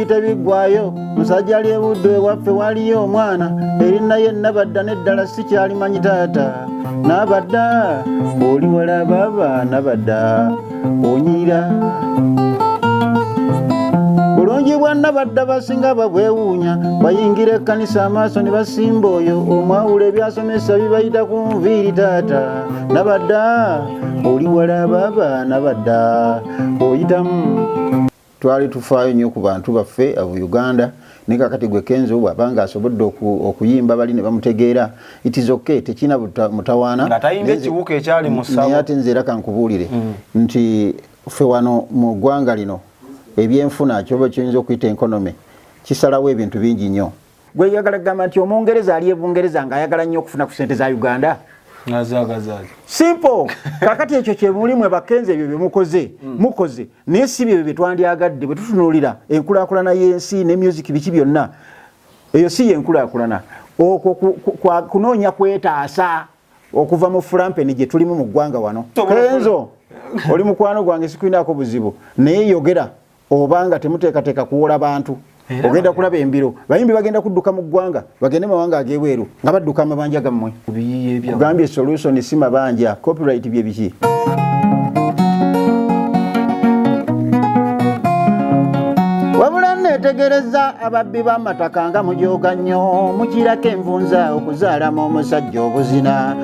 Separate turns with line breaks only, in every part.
ebirungi tebiggwayo musajja ali ebudde ewaffe waliyo omwana erinna ye Nabadda n'eddala sikyalimanyi taata Nabadda oli walaba abaana badda onyira bulungi bwa Nabadda basinga babwewuunya bayingira ekkanisa amaaso ne basimba oyo omwawula ebyasomesa bibayita ku nviiri taata Nabadda oli walaba abaana badda oyitamu twali tufaayo nnyo ku bantu baffe abo Uganda ne kakati gwe Kenzo bw'abanga asobodde okuyimba bali ne bamutegeera it is okay tekina mutawaana
nga tayimba ekiwuka ekyali mu ssabo
naye ate nze era kankubuulire nti ffe wano mu ggwanga lino ebyenfuna kyoba kiyinza okuyita enkonome kisalawo ebintu bingi nnyo gwe yagala kugamba nti omungereza ali ebungereza ng'ayagala nnyo okufuna ku ssente za Uganda simple kakati ekyo kye mulimwe bakenze ebyo bye mukoze naye si byo bye twandyagadde bwe tutunuulira enkulaakulana y'ensi ne music biki byonna eyo si yenkulaakulana okwo kunoonya kwetaasa okuva mu fulampeni gye tulimu mu ggwanga wano Kenzo oli mukwano gwange sikulinaako buzibu naye yogera obanga temuteekateeka kuwola bantu ogenda kulaba embiro bayimbi bagenda kudduka mu ggwanga bagende mawanga ag'ebweru nga badduka amabanja gammwe kugambye solution si mabanja copyright bye biki wabula neetegereza ababbi b'amataka nga mujooga nnyo mukirako envunza okuzaalamu omusajja obuzina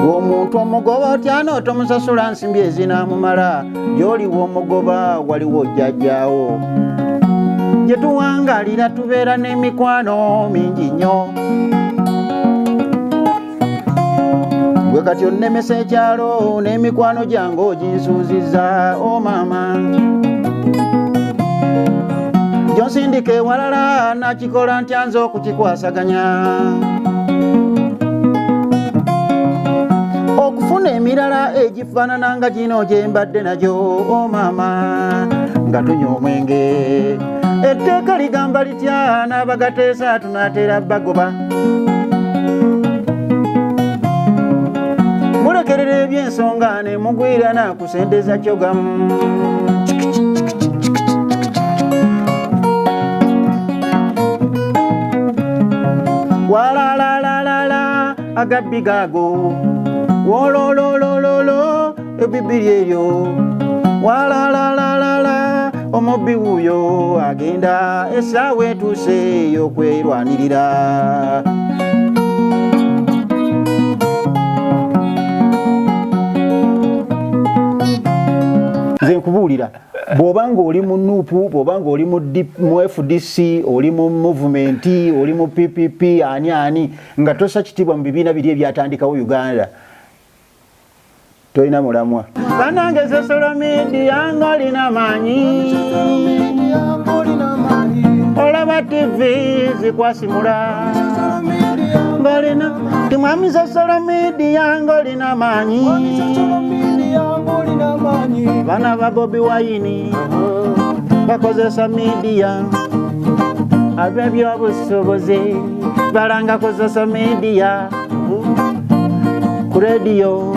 omuntu omugoba otya n'otomusasula nsimbi ezinamumala gy'oliwo omugoba waliwo jjajjaawo gye tuwangalira tubeera n'emikwano mingi nnyo gwe kati onnemesa ekyalo n'emikwano gyange oginsuuziza o maama gyonsindika ewalala nakikola ntya nze okukikwasaganya okufuna emirala egifaanana nga gino gye mbadde nagyo o maama nga tunywa omwenge etteeka ligamba litya n'abagateesa tunaatera bagoba mulekerera ebyensonga ne mugwirana kusendeza kyogamu walalalala agabbi gaago wolololololo ebibiri eryo walalalala omubbi wuyo agenda essaawa etuuse ey'okwerwanirira nze nkubuulira bw'obanga oli mu nuupu bw'obanga oli mu FDC oli mu movement oli mu PPP ani nga tossa kitiibwa mu bibiina biri ebyatandikawo Uganda tolina mulamwa banange Sosolo Media ng'olina maanyi olaba TV zikwasimula ng'olina timwami Sosolo Media ng'olina maanyi bana ba Bobi Wine bakozesa media ab'ebyobusobozi balanga kozesa media ku radio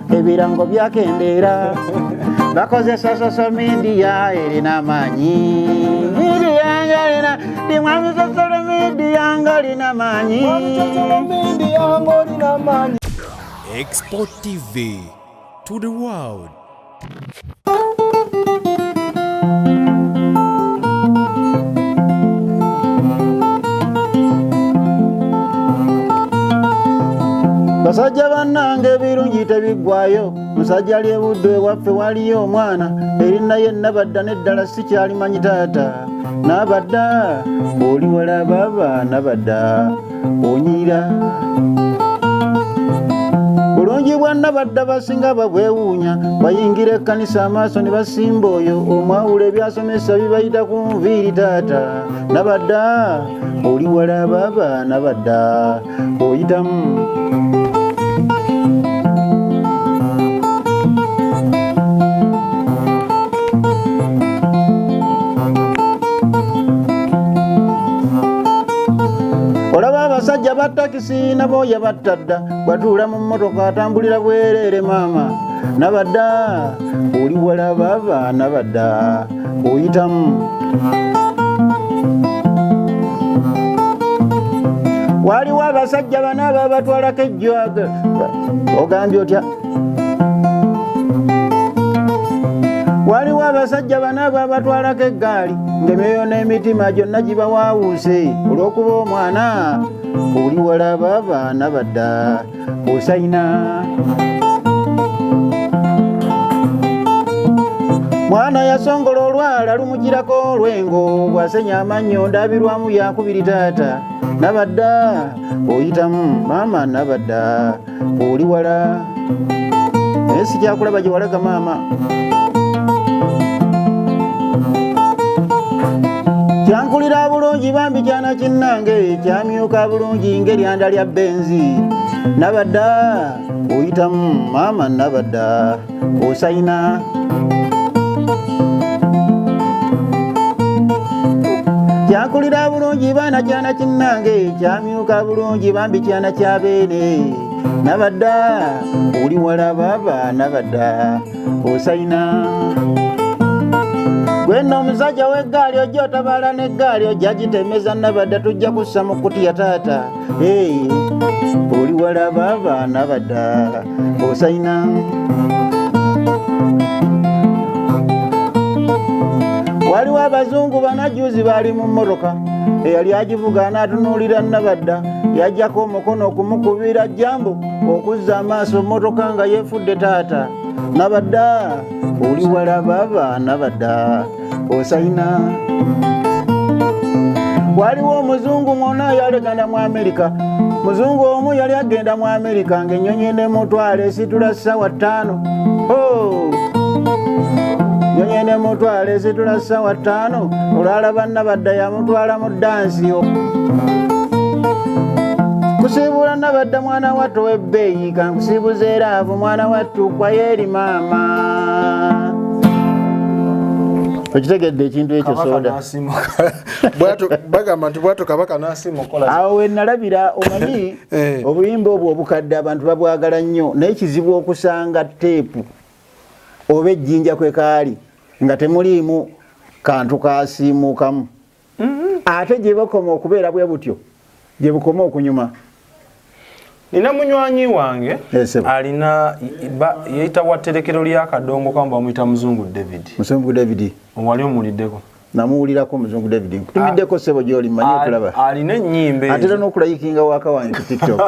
ebirango byakendeera bakozesa social media erina maanyi timwami Sosolo Media ng'olina maanyi
Export TV to the world.
basajja bannange ebirungi tebiggwayo musajja ali ebudde ewaffe waliyo omwana erinna ye Nabadda n'eddala sikyalimanyi taata Nabadda oli walaba abaana badda onyira bulungi bwa Nabadda basinga babwewuunya bayingira ekkanisa amaaso ne basimba oyo omwawula ebyasomesa bibayita ku nviiri taata Nabadda oli walaba abaana badda oyitamu olaba abasajja ba takisi nabo yabattadda bwatuula mu mmotoka atambulira bwereere maama Nabadda oli walaba abaana badda oyitamu waliwo abasajja bana ababatwalako ejjwaga ogambye otya waliwo abasajja bana ababatwalako eggaali ng'emyoyo n'emitima gyonna gibawaawuuse olw'okuba omwana oli walaba abaana badda osayina mwana yasongola olwala lumugirako olwengo bw'asenya amannyo ndabirwamu yakubiri taata nabadda oyitamu maama nabadda oli wala naye sikyakulaba gye walaga maama kyankulira bulungi bambi kyana kinnange kyamyuka bulungi ng'eryanda lya benzi nabadda oyitamu maama nabadda osayina kyankulira bulungi baana kyana kinnange kyamyuka bulungi bambi kyana kya beene nabadda oli walaba abaana badda osayina gwenna omusajja w'eggaali ojja otabaala n'eggaali ojja gitemeza nabadda tujja kussa mu kutiya taata oli walaba abaana badda osayina waliwo abazungu banajuzi baali mu mmotoka eyali agivuga anaatunuulira nabadda yajjako omukono okumukubira jambo okuzza amaaso mmotoka nga yeefudde taata nabadda oli walaba abaana badda osayina waliwo omuzungu mwona yalegana mu Amerika muzungu omu yali agenda mu Amerika ng'ennyonyi n'emutwala esitula ssaawa 5 nyonyi n'emutwala esitula ssaawa 5 olwalaba nabadda yamutwala mu dansi kusiibula nabadda mwana wattu w'ebbeeyi kankusiibuza eraavu mwana wattu kwayeeri maama okitegedde ekintu ekyo sooda
bagamba nti bwatu kabaka n'asimukola
awo we nalabira omanyi obuyimba obwo obukadde abantu babwagala nnyo naye kizibu okusanga teepu oba ejjinja kwe kaali nga temuliimu kantu kaasiimuukamu ate gye bakoma okubeera bwe butyo gye bukoma okunyuma
nina munywanyi wange alina yeyita wa tterekero ly'akadongo kwamba bamuyita muzungu David wali omuwuliddeko
namuwulirako muzungu David nkutumiddeko ssebo gy'oli mmanyi okulaba
alina ennyimba
ate era n'okulayikinga waka wange ku TikTok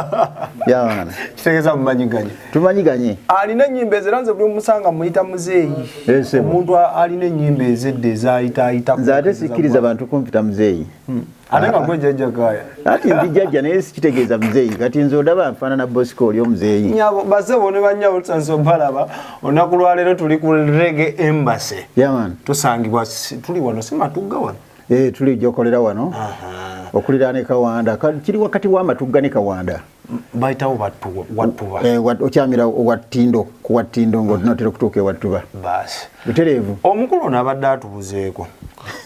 yawana
kitegeeza mumanyiganye
tumanyiganye
alina ennyimba ezera nze buli omusanga muyita muzeeyi omuntu alina ennyimba ezedde ezayitaayita
nze ate sikkiriza bantu kumpita muzeeyi
ate nga gwe jjajjakaaya
ati ndi jjajja naye sikitegeeza muzeeyi kati nze ondaba nfaanana Bosco oli omuzeeyi
nyabo basebo ne bannyabo tusanze balaba olunaku lwaleero tuli ku Reggae Embassy
yaman
tusangibwa tuli wano si Matugga wano
tuli gyokolera wano okulira ne Kawanda kiri wakati w'Amatugga ne Kawanda
bayitawo Wattuba
okyamira Wattindo ku Wattindo ng'otinotera okutuuka Wattuba
basi
butereevu
omukulu ono abadde atubuzeeko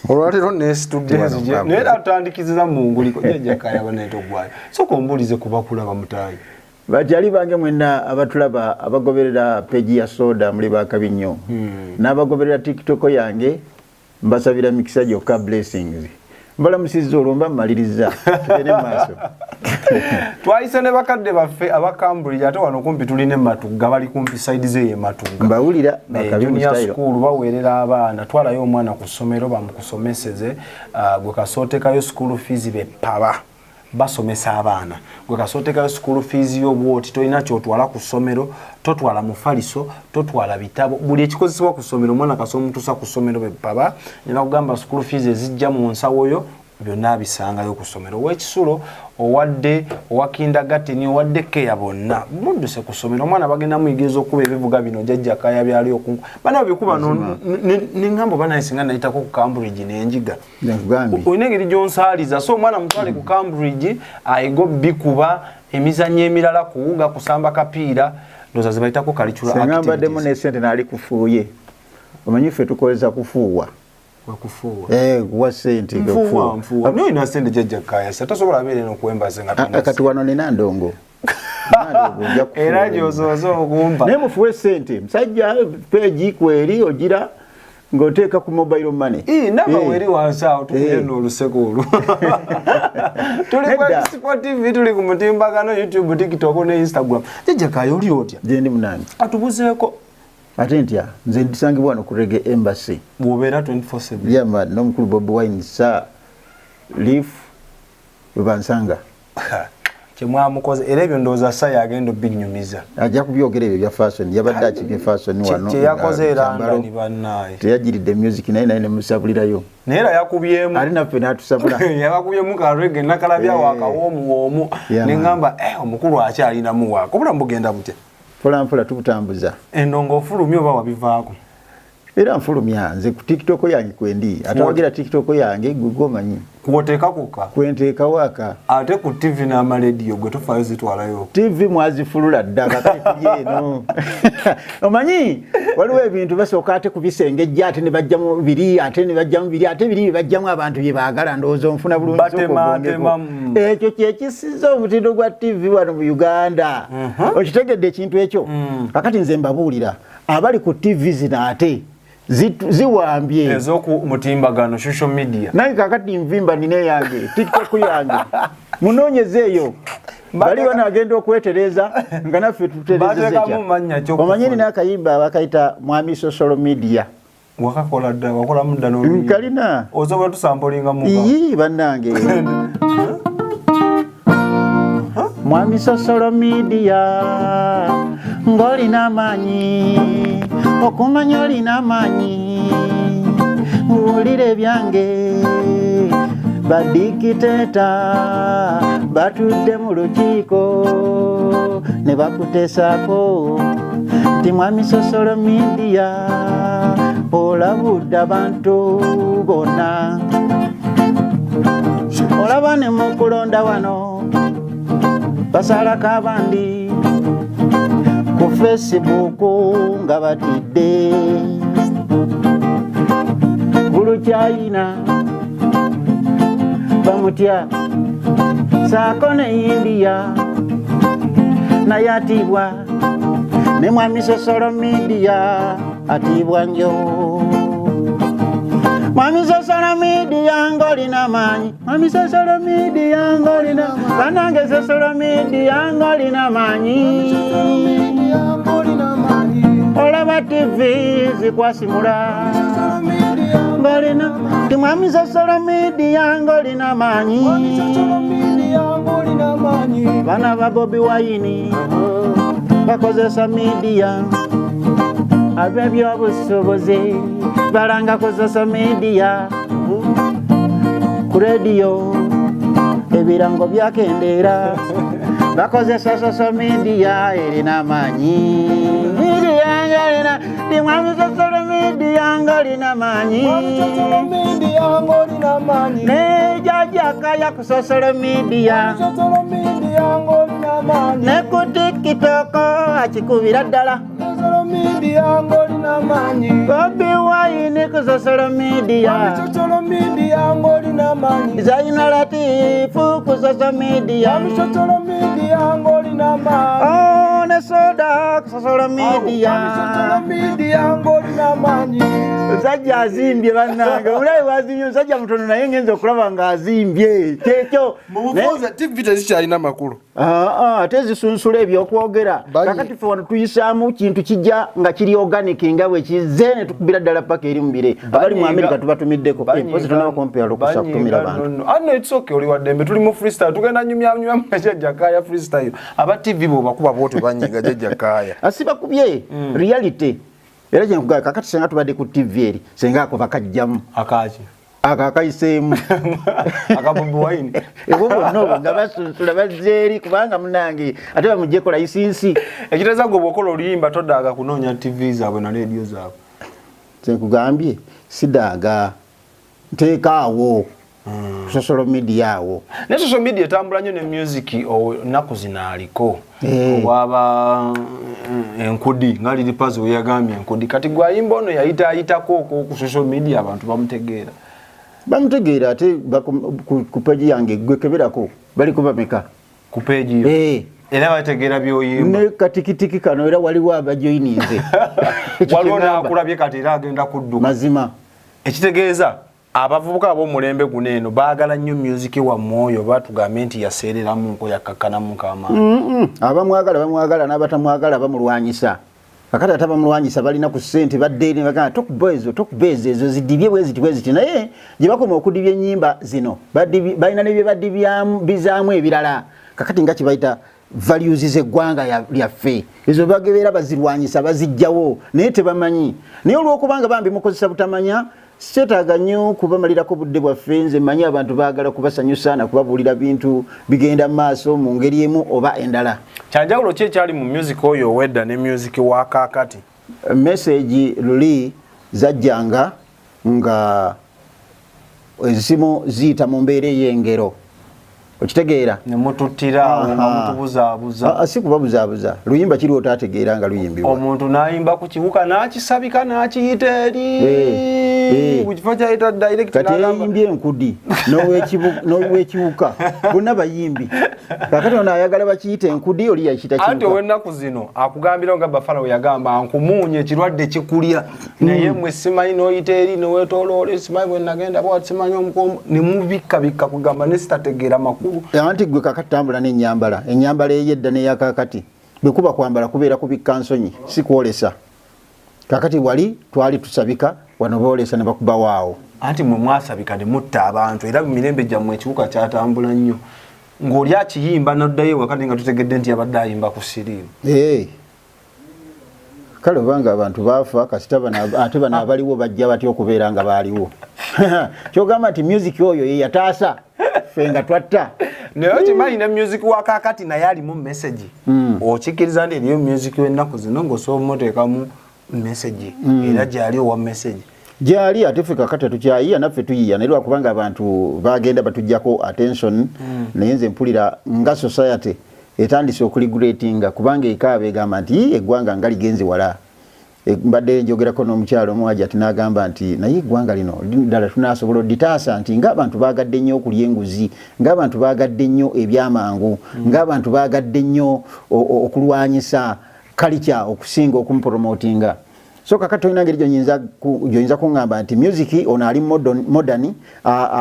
olwaleero nesitudde naye atandikiziza mu nguliko jjajjakaaya baneeta ogwayo soka ombuulize kuba kulaba mutaayi
batyali bange mwenna abatulaba abagoberera peji ya Soda muli bakabi nnyo n'abagoberera TikTok yange mbasabira mikisa gyokka blessings mbalamusizza olwo mba mmaliriza tugende maaso
twayise ne bakadde baffe aba Cambridge ate wano kumpi tulina Matugga bali kumpi side ze ye Matugga
mbawulira bakabi mu style
school baweerera abaana twalayo omwana ku ssomero bamukusomeseze gwe kasootekayo school fees be paba basomesa abaana gwe kasootekayo school fees y'obwoti tolina kyotwala ku ssomero totwala mufaliso totwala bitabo buli ekikozesebwa ku ssomero omwana kasomutusa ku ssomero be paba nina kugamba school fees ezijja mu nsawoyo byonna bisangayo ku ssomero w'ekisulo owadde owa kindergarten owadde keya bonna mudduse ku ssomero omwana bagenda muyigiriza okuba ebivuga bino jjajjakaaya byali okunku bana bikuba neŋŋamba oba naye singa nayitako ku Cambridge n'enjiga olina engeri gy'onsaaliza so omwana mutwale ku Cambridge ayiga bikuba emizannyo emirala kuwuga kusamba kapiira ndowooza ze bayitako curricular activities
senga mbaddemu ne ssente naali kufuuye omanyi ffe tukozesa kufuuwa kuwa ssente
nfuuwa naye ina ssente jjajjakaaya tasobola abeere n'okwembaze nga
kati wano nina ndongo
era gy'osooza okumpa
naye mufuwe ssente musajja peegi kweri ogira ng'oteeka ku mobile money.
Namba weri wansawo tukuyeno oluseko olwo. Tuli ku Export TV, tuli ku mutimbagano YouTube, TikTok ne Instagram. Jajja Kaaya oli otya?
Gyendi munange.
Atubuzeeko.
Ate ntya nze ndisangibwa wano ku Reggae Embassy.
Bw'obeera 24/7.
Yeah man, n'omukulu Bobi Wine Sir Leaf webansanga.
Kyemwamukoze era ebyo ndowooza Saya agenda obbinyumiza.
Ajja kubyogera ebyo bya fashion, yabadde akibye fashion wano.
Kyeyakoze era ndani bannaye.
Teyagiridde music naye ne musabulirayo.
Naye era yakubyemu.
Ali naffe n'atusabula.
Yabakubyemu ka reggae nakalabya wakawoomu ne ngamba omukulu akyalinamu waako. Obulamu bugenda butya?
Mpola tubutambuza.
Endongo ofulumya oba wabivaako?
Era nfulumya nze ku TikTok yange kwendi. Atawagira TikTok yange gwe omanyi.
Kuoteeka kuka?
Kwenteeka waka.
Ate ku TV n'amaleediyo gwe tofaayo zitwalayo?
TV mwazifulula ddaka kale tugyeno. Omanyi waliwo ebintu basooka ate kubisengejja ate ne bajjamu biri ate ne bajjamu biri ate biri bajjamu abantu bye baagala ndowooza onfuna bulungi. Ekyo kyekisiza omutindo gwa TV wano mu Uganda. Okitegedde ekintu ekyo? Kakati nze mbabuulira abali ku TV zino ate ziwambye
ezoku mutimbagano social media.
Naye kakati nvimba nine yange TikTok yange munoonyeze eyo bali wanagenda okwetereza nga naffe tuterezeza. Omanyini n'akayimba bakayita Mwami Social Media.
Wakakola dda wakola mudda n'olunyi
kalina
ozoba tusampolinga muga
iyi bannange Mwami Social Media ng'olina amaanyi okumanya olina amaanyi muwulire byange badikiteta batudde mu lukiiko ne bakuteesako nti Mwami Social Media olabudde abantu bonna olaba ne mu kulonda wano basalako abandi ku Facebook nga batidde Bulukyayina bamutya saako ne India naye atiibwa ne Mwami Social Media atiibwa njo Mwami Social Media ng'olina amaanyi Mwami Social Media ng'olina banange Social Media ng'olina amaanyi olaba TV zikwasimula ng'olina ti Mwami Social Media ng'olina amaanyi bana ba Bobi Wine bakozesa media ab'ebyobusobozi balanga ku social media ku radio ebirango byakendeera bakozesa social media erina amaanyi ti Mwami Social Media ng'olina amaanyi ne Jajja Kaaya ku social media ne ku TikTok akikubira ddala Bobi Wine ku social media Zaina Latifu ku social media oh ne Soda ku social media Sajja azimbye bannange mulabe wazimbye sajja mutono naye ngenza okulaba ng'azimbye kyekyo
mubuuza TV tezikyalina makulu
ate zisunsula ebyokwogera kakati fe wano tuyisaamu kintu kijja nga kiri organic nga bwe kize ne tukubira ddala paka eri mubire abali mu America tubatumiddeko pozi tonabakompera okusa kutumira abantu
ano it's okay oli waddembe tuli mu freestyle tugenda nyumya Jajja Kaaya freestyle aba TV bo bakuba bote banyiga Jajja Kaaya
asibakubye reality era kye nkugaa kakati senga tubadde ku TV eri senga ako bakajjamu
akaki
akakayiseemu
Bobi Wine
ebo bonna nga basunsula bazze eri kubanga munange ate bamuggyeko layisinsi
ekiteeza gwe bw'okola oluyimba todaaga kunoonya TV zaabwe na radio zaabwe
nkugambye sidaaga nteekaawo social media awo
ne social media etambula nnyo ne music nnaku zinaaliko obwaba enkudi nga liri pazi weyagambye enkudi kati gwayimba ono yayitaayitako ku social media abantu bamutegeera ate ku peegi yange gwe keberako baliko bameka ku peegi yo era bategeera byoyimba
ne katikitiki kano era waliwo abajoyininze
waliwo nakulabye kati era agenda kudduka
mazima
ekitegeeza abavubuka ab'omulembe guno eno baagala nnyo music wa mwoyo batugambe nti yaseereramu nko yakkakanamu nk'amaanyi
bamwagala n'abatamwagala bamulwanyisa kakati ate bamulwanyisa balina ku ssente badde bagamba tokubeezo ezo zidibye bweziti naye gye bakoma okudibya ennyimba zino balina ne bye bizaamu ebirala kakati nga kibayita values z'eggwanga lyaffe ezo bagebeera bazirwanyisa bazijjawo naye tebamanyi naye olw'okubanga bambi mukozesa butamanya sikyetaaga nnyo kubamalirako budde bwaffe nze manyi abantu baagala kubasanyusa na kubabuulira bintu bigenda mu maaso mu ngeri emu oba endala
kyanjawulo ki ekyali mu music oyo owedda ne music wa kaakati
message luli zajjanga nga ezisimu ziyita mu mbeera ey'engero okitegeera
nemututtira nga mutubuzaabuza
si kubabuzaabuza luyimba kiri otaategeera nga luyimbibwa
omuntu n'ayimba ku kiwuka n'akisabika n'akiyita eri kukifo kyayita direct
kati eyimbye enkudi n'owekiwuka bonna bayimbi kakati ono ayagala bakiyita enkudi oli yakiyita kiwuka
anti ow'ennaku zino akugambirawo nga Bafalawo yagamba nkumuunya ekirwadde kikulya naye mmwe simanyi n'oyita eri n'owetoloola simanyi bwe nagenda bwati simanyi omukombo ne mubikkabikka kugamba ne sitategeera makulu
anti gwe kakati tambula n'ennyambala ey'edda n'eyakakati bwe kuba kwambala kubeera kubikka nsonyi si kwolesa kakati wali twali tusabika wano boolesa ne bakubawaawo
anti mwe mwasabika ne mutta abantu era mu mirembe gyammwe ekiwuka kyatambula nnyo ng'oli akiyimba n'oddayo wakati nga tutegedde nti abadde ayimba ku siriimu
kale obanga abantu baafa kasita ate bano abaliwo bajja batya okubeera nga baaliwo kyogamba nti music oyo ye yataasa ffe nga twatta
naye okimanyi ne music wa kaakati naye alimu message okikkiriza nti eriyo music w'ennaku zino ng'osobola omuteekamu message era gyali owa message
gyali ate ffe kakati tukyayiya naffe tuyiya naye lwakubanga abantu bagenda batuggyako attention naye nze mpulira nga society etandise okuregulatinga kubanga ekaaba egamba nti eggwanga nga ligenze wala mbadde njogerako n'omukyalo omuwaji ati n'agamba nti naye eggwanga lino ddala tunaasobola odditaasa nti ng'abantu baagadde nnyo okulya enguzi ng'abantu baagadde nnyo ebyamangu ng'abantu baagadde nnyo okulwanyisa kalica okusinga okumupromotinga so kakati tolina ngeri gy'oyinza kuŋŋamba nti music ono ali modern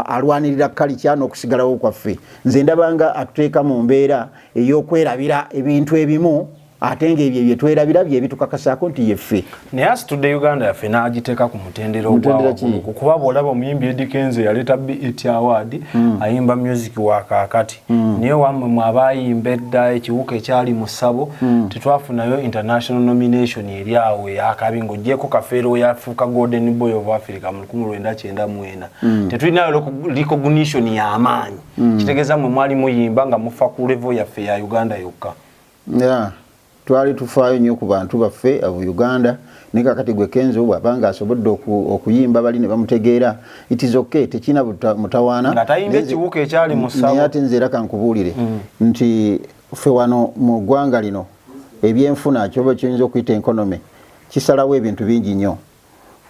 alwanirira kalica n'okusigalawo kwaffe nze ndabanga atuteeka mu mbeera ey'okwerabira ebintu ebimu ate ng'ebyo byetwerabira bye bitukakasaako nti yeffe
naye asitudde Uganda yaffe n'agiteeka ku mutendera ogwawaggulu kuba bw'olaba omuyimbi Eddie Kenzo yaleeta BET Award ayimba music wa kaakati naye wammwe mwe abayimba edda ekiwuka ekyali mu ssabo tetwafunayo international nomination eri awo eyakabi ng'oggyeko Kafeero yafuuka Golden Boy of Africa mu 1994 tetulinayo recognition y'amaanyi kitegeeza mwe mwali muyimba nga mufa ku level yaffe ya Uganda yokka
twali tufaayo nnyo ku bantu baffe abo Uganda ne kakati gwe Kenzo bw'abanga asobodde okuyimba bali ne bamutegeera it is okay tekina mutawaana
nga tayimba ekiwuka ekyali mu ssabo
naye ate nze era kankubuulire nti ffe wano mu ggwanga lino ebyenfuna kyoba kyoyinza okuyita enkonome kisalawo ebintu bingi nnyo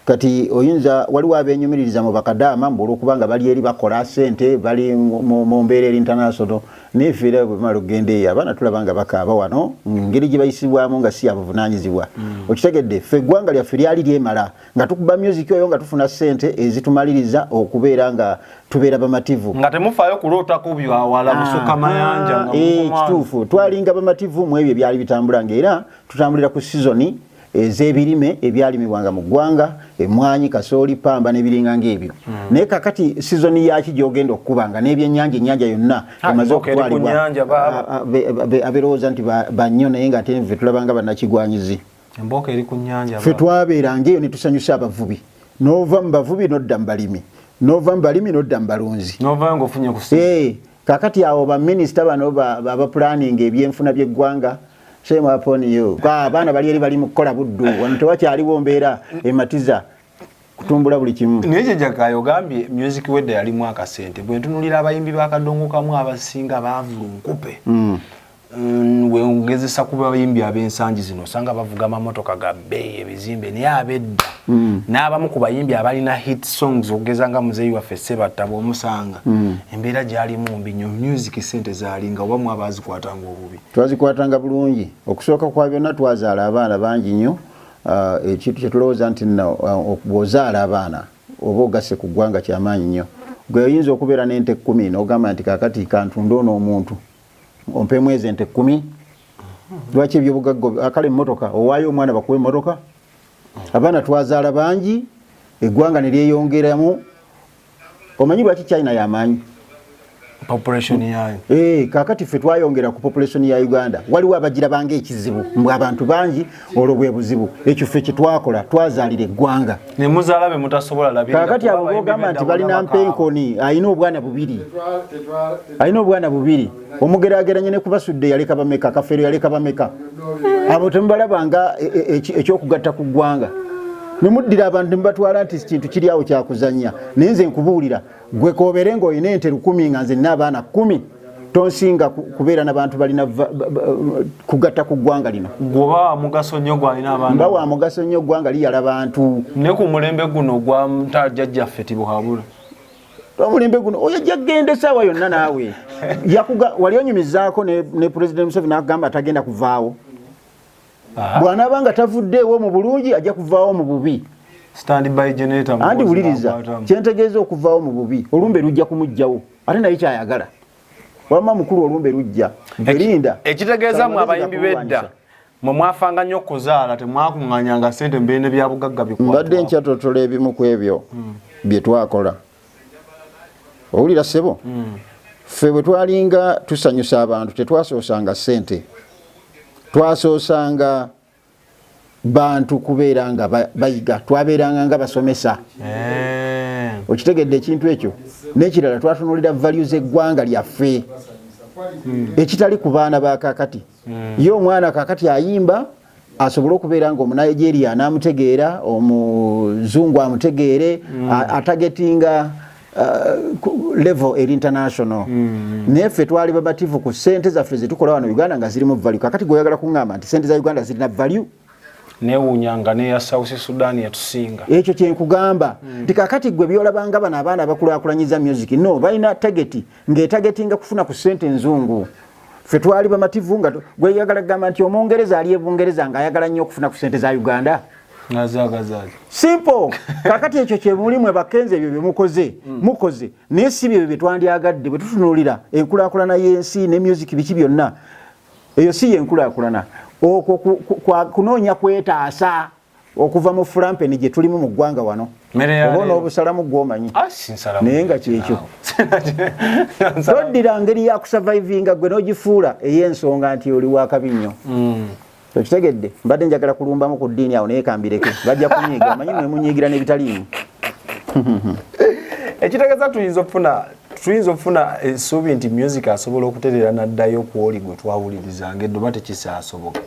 kati oyinza waliwo abenyumiririza mu bakadaama olw'okubanga bali eri bakola ssente bali mu mbeera eri international nefiira bwe bamala okugenda eyo abaana tulabanga bakaaba wano ngeri gye bayisibwamu nga si abavunaanyizibwa okitegedde ffe eggwanga lyaffe lyali lyemala nga tukuba music oyo nga tufuna ssente ezitumaliriza okubeera nga tubeera bamativu
nga temufaayo kulootako byawala busukka mayanja nga
kituufu twalinga bamativu mu ebyo byali bitambula ng'era tutambulira ku sizoni ez'ebirime ebyalimibwanga mu ggwanga emmwanyi kasooli pamba n'ebiringa ng'ebyo naye kakati sizoni yaki gy'ogenda okukubanga n'ebyennyanja ennyanja yonna emaze okutwalibwa aberowooza nti bannyo naye ng'ate ffe tulabanga bannakigwanyizi
embooko eri ku nnyanja
ffe twabeeranga eyo ne tusanyusa abavubi n'ova mu bavubi n'odda mu balimi n'ova mu balimi n'odda mu balunzi
n'ovayo ng'ofunye ku
kakati awo baminisita bano abapulaninga ebyenfuna by'eggwanga shame upon you abaana bali eri bali mu kukola buddu wano tewakyaliwo mbeera ematiza kutumbula buli kimu
naye kyejjakayo ogambye music wedda yalimu akasente bwe ntunulira abayimbi bakadongo kamu abasinga baavula nkupe weongezesa ku bayimbi ab'ensangi zino osanga bavuga amamotoka ga bbeeyi ebizimbe naye ab'edda n'abamu ku bayimbi abalina hit songs okugeza nga muzeeyi waffe Ssebatta bw'omusanga embeera gyalimu mbi nnyo music sente zaalinga oba mwaba azikwatanga obubi.
Twazikwatanga bulungi. Okusooka kwa byonna twazaala abaana bangi nnyo. Ekintu kye tulowooza nti bw'ozaala abaana oba ogasse ku ggwanga kyamaanyi nnyo. Gwe oyinza okubeera n'ente 10 n'ogamba nti kaakati kantunda ono omuntu ompe mwezi ente 10. Lwaki ebyobugagga akale emmotoka owaayo omwana bakuwa emmotoka? Abaana twazaala bangi eggwanga ne lyeyongeramu. Omanyi lwaki China y'amaanyi?
Population yayo.
Kaakati ffe twayongera ku population ya Uganda. Waliwo abagira bange ekizibu mbwe abantu bangi olwo bwe buzibu. Ekyo ffe kye twakola twazaalira eggwanga.
Ne muzaala be mutasobola labira.
Kaakati abo bogamba nti balina mpenkoni ayina obwana bubiri. Ayina obwana bubiri. Omugeraageranye ne kubasudde yaleka bameka kafeero yaleka bameka. Abo temubalabanga ekyokugatta ku ggwanga. Nemuddira abantu mbatwala nti kintu kiri awo kyakuzanya. Nenze nkubuulira gwe koobere ng'olina ente 10 nga nze n'abaana 10 tonsinga kubeera n'abantu balina kugatta ku ggwanga lino.
Gwoba wa mugaso nnyo gwalina abaana.
Mba wa mugaso nnyo ggwanga liyala bantu.
Ne ku mulembe guno gwa mtajjajjaffe tibuhabula.
Omulembe guno oyajja genda essaawa yonna naawe. Wali onyumizaako ne President Museveni agamba atagenda kuvaawo. Bw'anaabanga tavuddeewo mu bulungi ajja kuvaawo mu bubi.
Standby generator.
Andi wuliriza kyentegeeza okuvaawo mu bubi olumbe lujja kumugjawo ate naye kyayagala. Wamma mukulu olumbe lujja. Erinda.
Ekitegeeza mu abayimbi bedda mwe mwafanga nnyo okuzaala temwakuŋŋaanyanga ssente mbeene bya bugagga bikwatwa.
Mbadde nkyatotola ebimu ku ebyo bye twakola. Owulira ssebo? Ffe bwe twalinga tusanyusa abantu tetwasoosanga ssente. Twasoosanga bantu kubeera nga bayiga. Twabeeranga nga basomesa. Okitegedde ekintu ekyo. N'ekirala twatunuulira values eggwanga lyaffe. Ekitali ku baana ba kaakati. Ye omwana kaakati ayimba asobole okubeera nga omunayigeria anaamutegeera, omuzungu amutegeere, atagetinga level eri international. Naye ffe twali babativu ku ssente zaffe ze tukola wano Uganda nga zirimu value. Kaakati gw'oyagala kuŋŋamba nti ssente za Uganda zirina value.
Newunyanga neya South Sudan yatusinga.
Ekyo kye nkugamba. Nti kaakati gwe byolabanga bano abaana abakulaakulanyiza music. No, balina targeti ng'etagetinga kufuna ku ssente nzungu. Ffe twali bamativu nga gwe yagala kugamba nti Omungereza ali e Bungereza ng'ayagala nnyo okufuna ku ssente za Uganda. Simple. Kaakati ekyo kye mulimu bakenze ebyo bye mukoze. Naye si byo bye twandyagadde bwe tutunuulira enkulaakulana y'ensi ne music biki byonna. Eyo si y'enkulaakulana. Okwo kunoonya kwetaasa okuva mu fulampeni gye tulimu mu ggwanga wano. Oba n'obusalamu gw'omanyi. Naye nga kyekyo. Toddira ngeri ya kusurvivinga gwe n'ogifuula ey'ensonga nti oli wa kabi nnyo. Okitegedde? Mbadde njagala kulumbamu ku ddiini awo naye kambireke. Bajja kunyiiga. Amanyi mwe munyiigira n'ebitaliimu.
Ekitegeeza tuyinza okufuna essuubi nti music asobola okutereera n'addayo ku oli gwe twawulirizanga eddo bate kisaasoboka.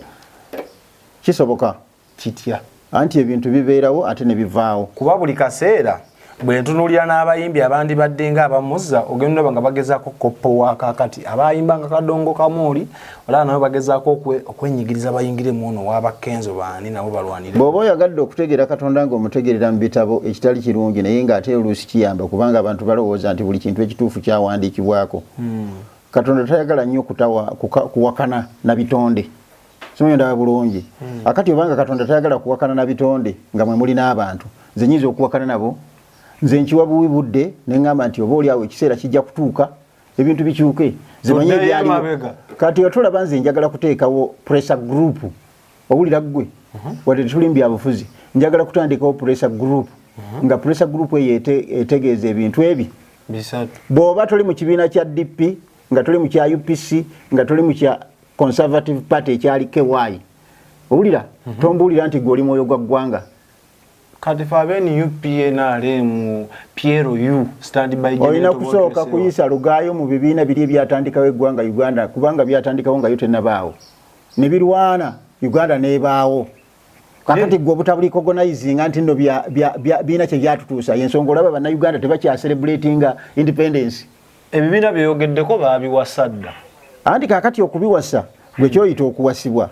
Kisoboka.
Kitya?
Anti ebintu bibeerawo ate ne bivaawo.
Kuba buli kaseera bwe ntunuulira n'abayimbi abandi badde nga abamuzza ogenda nga bagezaako koppo wa kaakati abayimbanga kadongo kamooli olaba nabo bagezaako okwenyigiriza bayingiremu ono w'abakenzo baani nabo balwanire.
Bw'oba oyagadde okutegeera Katonda ng'omutegeerera mu bitabo ekitali kirungi naye ng'ate oluusi kiyamba kubanga abantu balowooza nti buli kintu ekituufu kyawandiikibwako. Katonda tayagala nnyo kuwakana na bitonde. Simanyi ndaba bulungi. Akati obanga Katonda tayagala kuwakana na bitonde nga mwe muli n'abantu nze nnyinza okuwakana nabo. Nze nkiwa buwi budde ne ngamba nti oba oli awo ekiseera kijja kutuuka ebintu bikyuke zimanye ebyaliwo. Kati otulaba nze njagala kuteekawo pressure group. Owulira ggwe wadde tuli mu byabufuzi njagala kutandikawo pressure group nga pressure group eyo etegeeza ebintu ebi
bisatu.
Bw'oba tuli mu kibiina kya DP nga tuli mu kya UPC nga tuli mu kya Conservative Party ekyali KY. Owulira tombuulira nti gwe oli mwoyo gwa ggwanga.
Kati fabeni UPNRM Piero U standby generator.
Olina kusooka kuyisa lugaayo mu bibiina biri ebyatandikawo eggwanga Uganda kubanga byatandikawo nga yo tennabaawo. Ne birwana Uganda n'ebaawo. Kakati gwe obutabuli organizing nti nno biina kye byatutuusa y'ensonga olaba bannayuganda tebakya celebratinga independence.
Ebibiina byogeddeko baabiwasadda.
Anti kakati okubiwasa gwe kyoyita okuwasibwa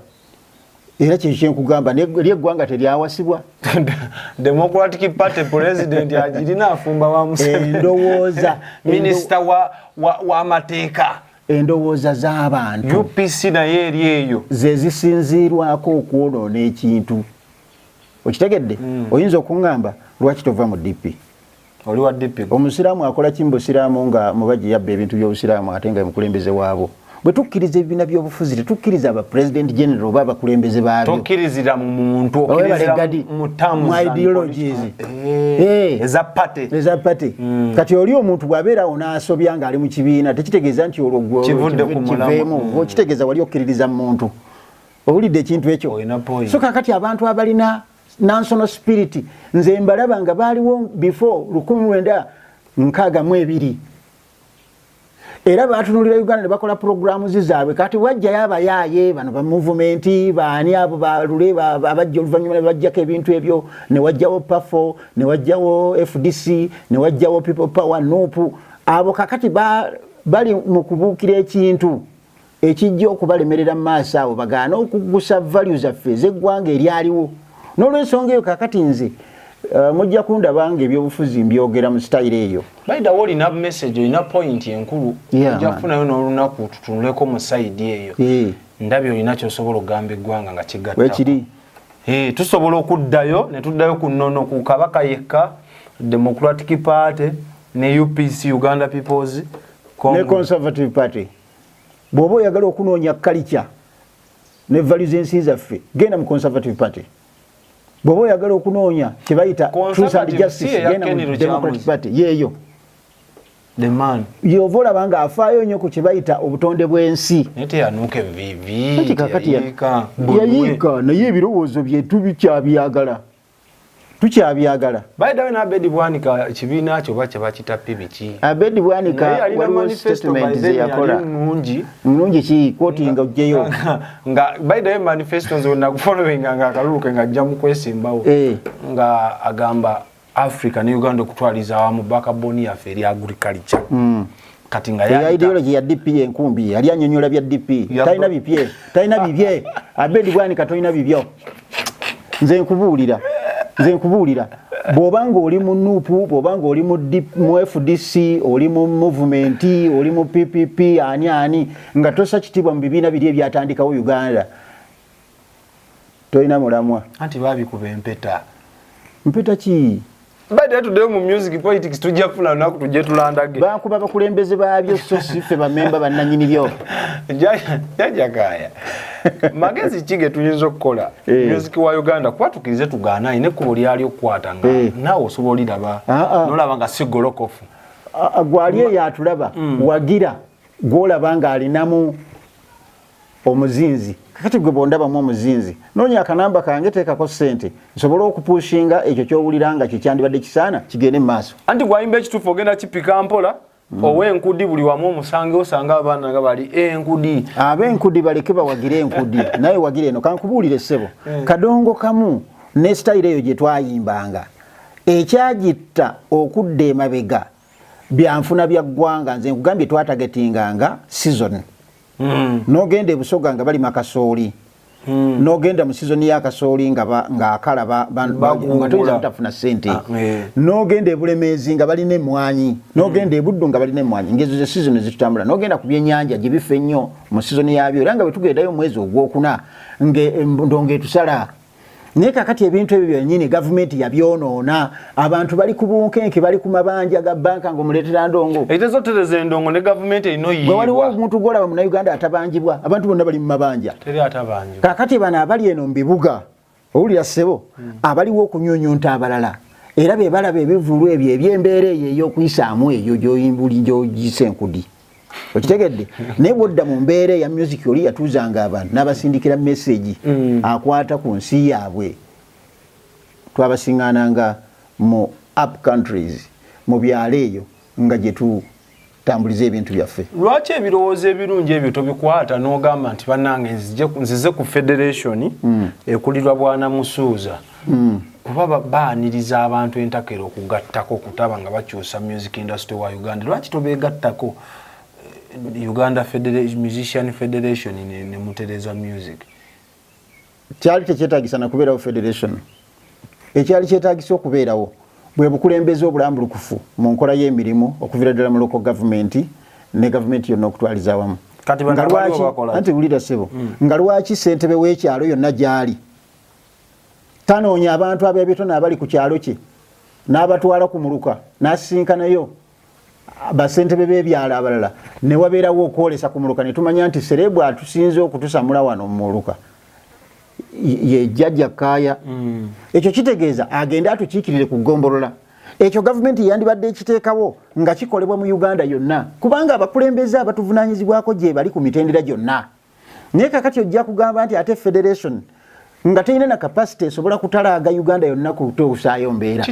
era kyenkugamba ly'eggwanga teryawasibwa.
Democratic Party president agirina afumba wa Museveni
endowooza
minister wa mateeka
endowooza z'abantu
UPC naye eri eyo
ze zisinziirwako okwonoona ekintu okitegedde. Oyinza okuŋŋamba lwaki tova mu DP?
oli wa DP
omusiraamu akola kimbo siraamu nga mubajja yabba ebintu by'obusiraamu ate nga mukulembeze waabo. Bwe tukkiriza ebibiina by'obufuzi tetukkiriza aba president general oba abakulembeze baabyo.
Tokkirizira mu muntu okkirizira mu terms
mu ideologies
eza party
kati oli omuntu bw'abeerawo n'asobya ng'ali mu kibiina tekitegeeza nti olwo
kivudde ku mulamu.
Kitegeeza wali okkiririza mu muntu. Owulidde ekintu ekyo. So kakati abantu abalina national spirit nze mbalaba nga baaliwo before 1962 era batunulira Uganda ne bakola programu zaabwe. Kati wajjayo abayaaye bano ba movement baani abo balule abajja oluvannyuma ne bajjako ebintu ebyo ne wajjawo PAFO ne wajjawo FDC ne wajjawo People Power NUP abo kakati bali mu kubuukira ekintu ekijja okubalemerera mu maaso abo bagaana okugusa values zaffe ez'eggwanga eryaliwo. N'olwensonga eyo kakati nze mujja kundaba nga ebyobufuzi mbyogera mu style eyo.
Baida olina message olina point enkulu ojja kufunayo n'olunaku tutunuleko mu side eyo ndabyo olina ky'osobola okugamba eggwanga nga kigatta
wekiri
tusobola okuddayo ne tuddayo ku nnono ku Kabaka yekka Democratic Party ne UPC Uganda People's
ne Conservative Party. Bw'oba oyagala okunoonya culture ne values ensi zaffe genda mu Conservative Party. Bw'oba oyagala okunoonya kye bayita truth and justice genda mu Democratic Party yeeyo.
The man
y'ova olaba nga afaayo nnyo ku kye bayita obutonde bw'ensi.
nete yanuuka envivi
yayiika naye ebirowoozo bye tukyabyagala.
Baida we n'Abedi Bwanika ekibiina kyo oba kye bakita PBK.
Abedi Bwanika waliwo statement ze yakola nnungi ki quoting ojjeyo
nga baida we manifesto zonna kufollowinga nga akalulu ke ng'ajja mu kwesimbawo nga agamba Africa ne Uganda okutwaliza awamu backbone yaffe eri agriculture. Kati nga
ya ideology ya DP enkumbi yali annyonnyola bya DP talina bibye Abedi Bwanika tolina bibyo. Nze nkubuulira bw'obanga oli mu NUP bw'obanga oli mu FDC oli mu movement oli mu PPP ani nga tossa kitiibwa mu bibiina biri ebyatandikawo Uganda tolina mulamwa.
Anti baabikuba empeta
ki?
Baada tuddeyo mu music politics tujja kufuna lunaku tujje tulandage
bakuba bakulembeze baabyo so sife bamemba bannannyini byo
jajagaya magezi kige tuyinza okukola music wa Uganda kuba tukirize tugaana ine ekkubo lyali okukwata nga naawe osobola oliraba n'olaba nga si golokofu
gwali eyo atulaba wagira gw'olaba nga alinamu omuzinzi. Kakati gwe bondabamu omuzinzi noonya akanamba kange teekako ssente nsobole okupushinga ekyo ky'owulira nga kyekyandibadde kisaana kigende mu maaso.
Anti gwayimba ekituufu ogenda kipika mpola ow'enkudi buli wamu omusange osanga abaana nga bali enkudi.
Ab'enkudi baleke bawagire enkudi naye wagire eno kankubuulire ssebo kadongo kamu ne style eyo gye twayimbanga ekyagitta okudda emabega byanfuna bya ggwanga nze nkugambye twatagetinganga season. N'ogenda e Busoga nga bali makasooli n'ogenda mu season ya kasooli nga akala nga toyinza kutafuna ssente n'ogenda e Bulemeezi nga balina emmwanyi n'ogenda e Buddu nga balina emmwanyi ngezo ze season zitutambula n'ogenda ku byennyanja gye bifa ennyo mu season yabyo era nga bwe tugendayo mu mwezi ogwokuna ndonga etusala. Naye kakati ebintu ebyo byennyini gavumenti yabyonoona abantu bali ku bunkenke bali ku mabanja ga banka ng'omuleetera ndongo
ekitezotereza endongo ne gavumenti erina oyiibwa.
Bwe waliwo omuntu gw'olaba mu Uganda atabanjibwa abantu bonna bali mu mabanja
teri atabanjibwa.
Kakati bano abali eno mu bibuga owulira ssebo abaliwo okunyonyonta abalala era be balaba ebivulu ebyo eby'embeera eyo ey'okuyisaamu eyo gy'oyisa enkudi okitegedde naye bwodda mu mbeera ya music oli yatuuzanga abantu n'abasindikira message akwata ku nsi yaabwe. Twabasiŋŋaananga mu up countries mu byalo eyo nga gye tutambuliza ebintu byaffe.
Lwaki ebirowoozo ebirungi ebyo tobikwata n'ogamba nti bannange nzize ku federation ekulirwa Bwana Musuuza kuba baaniriza abantu entakero okugattako okutaba nga bakyusa music industry wa Uganda. Lwaki tobeegattako Uganda Musician Federation ne Mutereza Music
kyali tekyetaagisa na kubeerawo federation ekyali kyetaagisa okubeerawo bwe bukulembeze obulambulukufu mu nkola y'emirimu okuviira ddala mu local government ne gavumenti yonna okutwaliza awamu anti wulira ssebo nga lwaki ssentebe w'ekyalo yonna gy'ali tanoonya abantu ab'ebitone abali ku kyalo kye n'abatwala ku muluka n'asisinkanayo basentebe b'ebyalo abalala ne wabeerawo okwolesa ku muluka ne tumanya nti serebu atusinze okutusamula wano mu muluka ye jjajja Kaaya ekyo kitegeeza agende atukiikirire ku ggombolola ekyo gavumenti yandibadde ekiteekawo nga kikolebwa mu Uganda yonna kubanga abakulembeze abatuvunaanyizibwako gye bali ku mitendera gyonna naye kakati ojja kugamba nti ate federation nga teyina na capacity esobola kutalaaga Uganda yonna kutuusaayo mbeera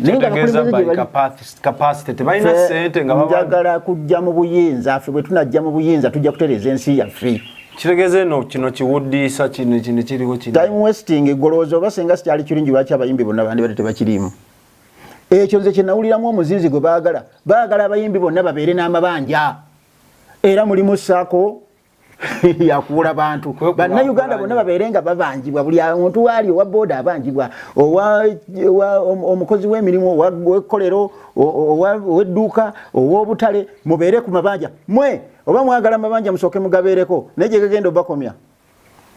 njagala kujja mu buyinza ffe bwe tunajja mu buyinza tujja kutereeza ensi yaffe
kitegeze no kino kiwuddisa kino kiriwo kino
time wasting golooza oba senga sikyali kirungi lwaki abayimbi bonna bandi bate tebakiriimu ekyo nze kye nawuliramu omuzinzi gwe baagala abayimbi bonna babeere n'amabanja era mulimu ssaako yakuula bantu bannayuganda bonna babeere nga babanjibwa buli muntu waali owa booda abanjibwa omukozi w'emirimu ow'ekkolero ow'edduuka ow'obutale mubeere ku mabanja mwe oba mwagala amabanja musooke mugabeereko naye gye gagenda obakomya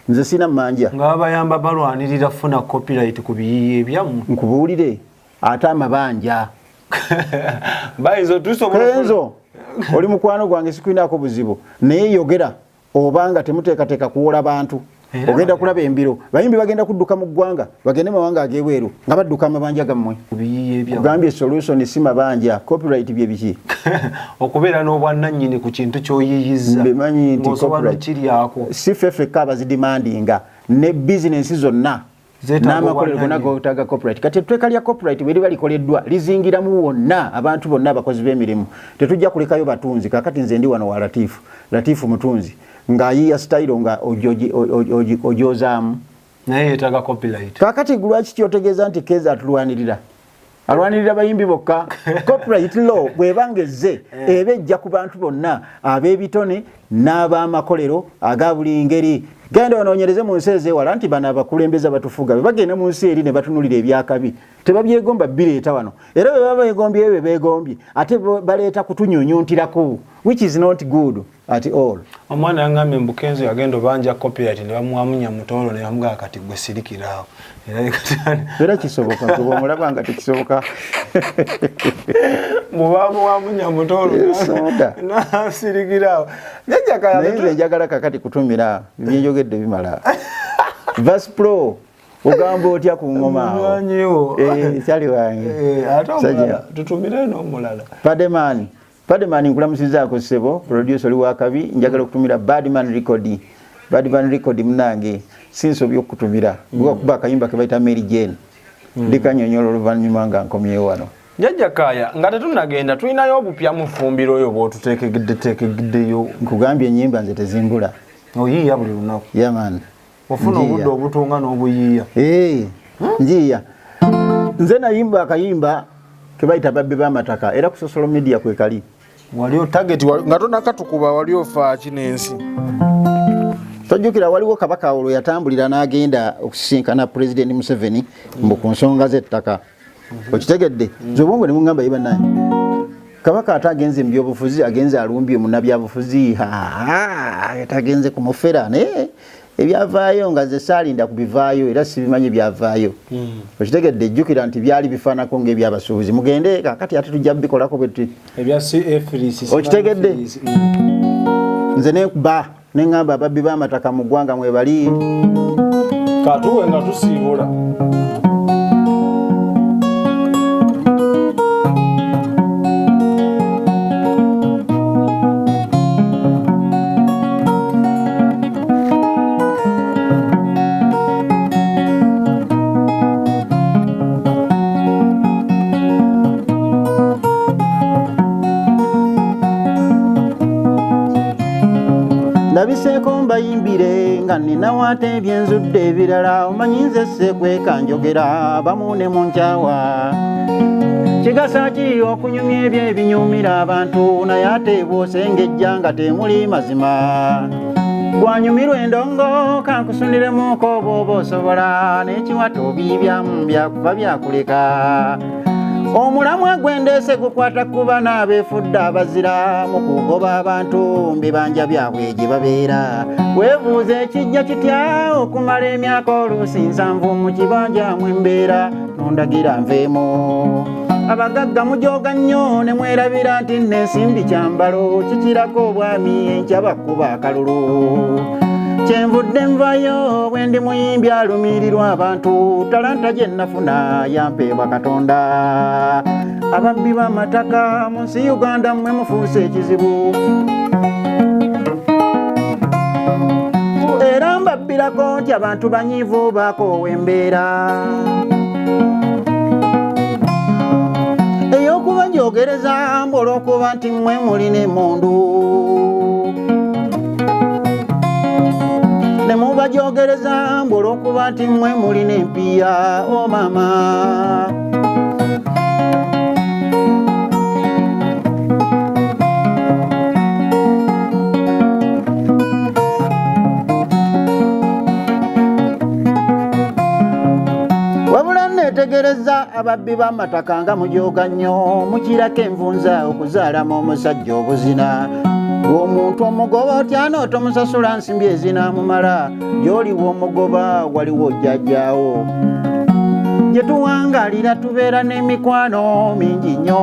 nze sina mmanja
nga babayamba balwanirira funa copyright ku biyiiye byammwe
nkubuulire ate amabanja
bayizo
tusobolaenzo oli mukwano gwange sikwinaako buzibu naye yogera obanga temuteekateeka kuwola bantu ogenda kulaba embiro bayimbi bagenda kudduka mu ggwanga bagende mawanga ag'ebweru nga badduka amabanja gammwe ogambye solution si mabanja copyright bye biki
okubeera n'obwannannyini ku kintu ky'oyiyiza
mbemanyi nti
kiryako
si ffeffekka abazidimandinga ne bizinensi zonna n'amakolero gonna gotaaga copyright kati etteeka lya copyright bwe liba likoleddwa lizingiramu wonna abantu bonna abakozi b'emirimu tetujja kulekayo batunzi kakati nze ndi wano wa latifu mutunzi ng'ayiya sitayiro nga ojozaamu
naye yeetaaga copyright
kakati lwaki kyotegeeza nti Keza atulwanirira alwanirira bayimbi bokka copyright law bw'ebanga ezze eba ejja ku bantu bonna ab'ebitone n'ab'amakolero aga buli ngeri genda onoonyereze mu nsi ezeewala nti bano abakulembeze batufuga bagenda mu nsi eri ne batunulira ebyakabi tebabyegomba bireeta wano era bwe baba beegombye ebyo beegombye ate baleeta kutunyunyuntirako which is not good at all.
Omwana yangambye Mbukenzo yagenda obanja copyright ne bamuwamunya mutoolo ne bamugaa kati gwe sirikiraawo
era kisoboka kuba omulaba nga tekisoboka
mubamuwamunya mutoolo nasirikiraawo
naye njagala kakati kutumira byenjogedde bimala Vas Pro ogamba otya ku ngoma awo kyali wange
tutumire n'omulala
Padman nkulamusizaako ssebo producer oli wakabi njagala okutumira Badman Record munange sinsobye okutumira kuba akayimba ke bayita Mary Jane ndikanyonyola oluvannyuma nga nkomyewo wano
Jjajja Kaaya nga tetunagenda tulinayo obupya mu ffumbiro oyo bw'otuteekeddeyo
nkugambye ennyimba nze tezimbula
oyiiya buli lunaku
yaman
ofuna obudde obutunga n'obuyiiya
njiiya nze nayimba akayimba ke bayita babbe b'amataka era ku social media kwekali
waliwo target nga tonakatukuba wali ofa kinensi
tojjukira waliwo kabaka olwo yatambulira n'agenda okusisinkana President Museveni mbu ku nsonga z'ettaka okitegedde zobongo ne mungamba ye bannange kabaka ate agenze mu byobufuzi agenze alumbye munnabyabufuzi tagenze ku mufera naye ebyavaayo nga ze saalinda kubivaayo era sibimanyi byavaayo okitegedde jjukira nti byali bifaanako ng'ebyabasuubuzi mugende kakati ate tujja bikolako bwe okitegedde nze nekuba neŋŋamba ababbi b'amataka mu ggwanga mwe bali
katuwe nga tusiibula
Nabiseeko mbayimbire nga ninawaate ebyenzudde ebirala omanyi nze sseekweka njogera bamu ne mu nkyawa kigasa ki okunyumya ebyo ebinyumira abantu naye ate bw'osengejja nga temuli mazima gwanyumirwa endongo kankusundiremuko bw'oba osobola n'ekiwato biibyamu byakuba byakuleka omulamwa gwendeese gukwata kuba n'abeefudde abazira mu kugoba abantu mbibanja byabwe gye babeera weebuuza ekijja kitya okumala emyaka oluusi 7 mu kibanja mwe mbeera nondagira nveemu abagagga mujoga nnyo ne mwerabira nti n'ensimbi kyambalo kikirako obwami enkya bakuba akalulu kyenvudde nvayo bwe ndi muyimbi alumirirwa abantu talanta gye nafuna yampeebwa Katonda ababbi b'amataka mu nsi Uganda mmwe mufuuse ekizibu era mbabbirako nti abantu banyiivu baako wembeera ey'okuba njogereza mbu olw'okuba nti mmwe mulina emmundu ne muba jogereza mbu olw'okuba nti mmwe mulina empiya o maama wabula neetegereza ababbi b'amataka nga mujoga nnyo mukirako envunza okuzaalamu omusajja obuzina omuntu omugoba otya n'otomusasula nsimbi ezinamumala gy'oliwo omugoba waliwo jjajjaawo gye tuwangalira tubeera n'emikwano mingi nnyo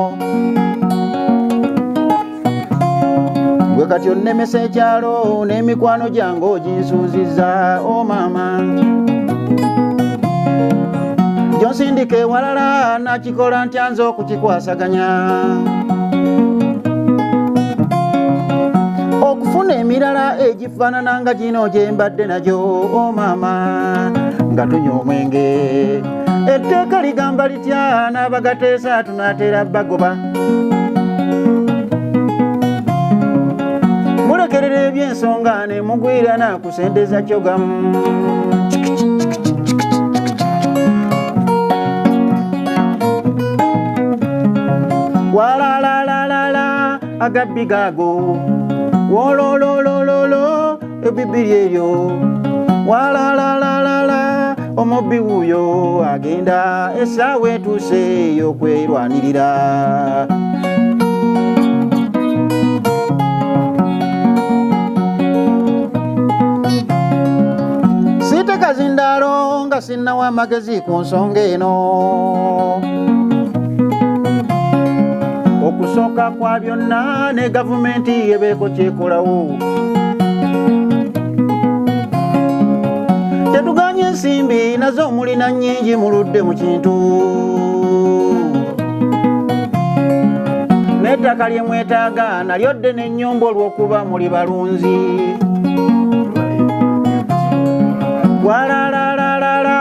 gwe kati onnemesa ekyalo n'emikwano gyange oginsuuzizza o maama gyonsindika ewalala nakikola ntya nze okukikwasaganya okufuna emirala egifaanana nga gino gye mbadde nagyo o maama nga tunywa omwenge etteeka ligamba litya n'abagateesa tunaatera bagoba mulekerera ebyensonga ne mugwira nakusendeza kyogamu walalalala agabbi gaago wolololololo ebibiri eryo walalalala omubbi wuuyo agenda essaawa etuuse ey'okwerwanirira siitekazindaalo nga sinnawa amagezi ku nsonga eno okusooka kwa byonna ne gavumenti ebeeko kyekolawo tetuganye ensimbi nazo mulina nnyingi muludde mu kintu n'ettaka lye mwetaaga nalyo ddene ennyumba olw'okuba muli balunzi walalalalala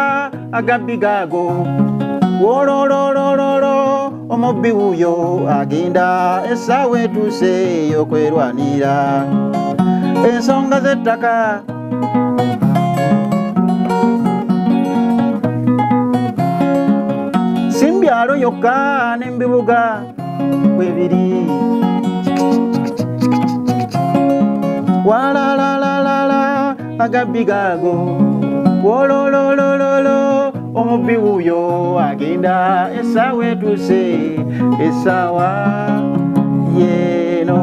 agabbi gaago wolololololo omubbi wuuyo agenda essaawa etuuse ey'okwerwanira ensonga z'ettaka si mbyalo yokka n'embibuga bwebiri walalalala agabbi gaago wolololololo omubbi wuuyo agenda essaawa etuuse essaawa yeeno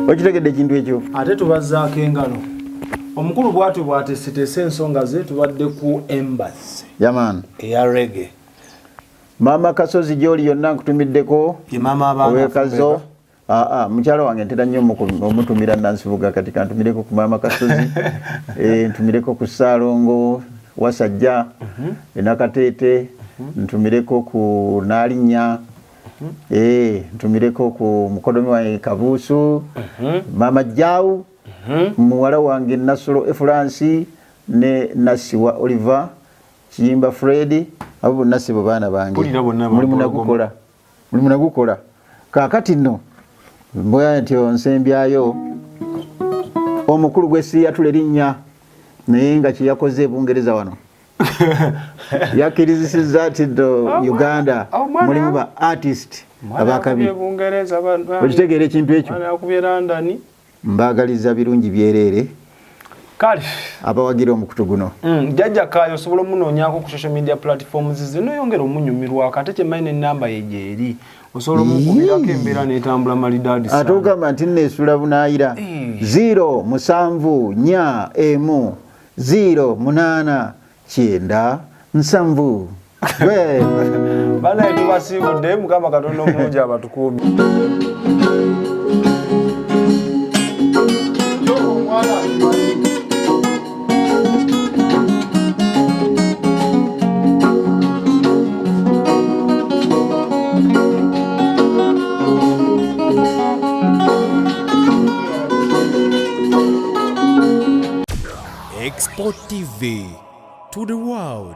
okitegedde ekintu ekyo
ate tubazzaako engalo omukulu bwatyo bwateeseteese ensonga ze tubadde ku embassy
yaman
eya rege
maama Kasozi gy'oli yonna nkutumiddeko owekazo mukyalo wange ntera nnyo omutumira Nansibuga kati kantumireko ku maama Kasozi ntumireko ku Ssaalongo Wasajja Nakateete ntumireko ku Naalinnya ntumireko ku mukodomi wange Kabuusu maama Jaawu muwala wange Nasulo Efransi ne Nasiwa Oliver Kiyimba Fred abo bonna sibo baana bange mulimu nagukola kaakati nno mboya nti onsembyayo omukulu gw'essiri yatula erinnya naye nga kyeyakoze Bungereza wano yakirizisiza ati Uganda mulimu ba artist abakabi okitegeera ekintu ekyo mbagaliza birungi byerere
kale
abawagira omukutu guno
jajja kayo osobola omunoonyako ku social media platforms zino yongera omunyumirwako ate kyemaine enamba yejeeri osobola omukubirako embeera n'etambula malidaadi
ate ogamba nti nneesula bunaayira 0744089
banaye tubasiibudde mukama katonda omulungi abatukuumi
Export TV to the world.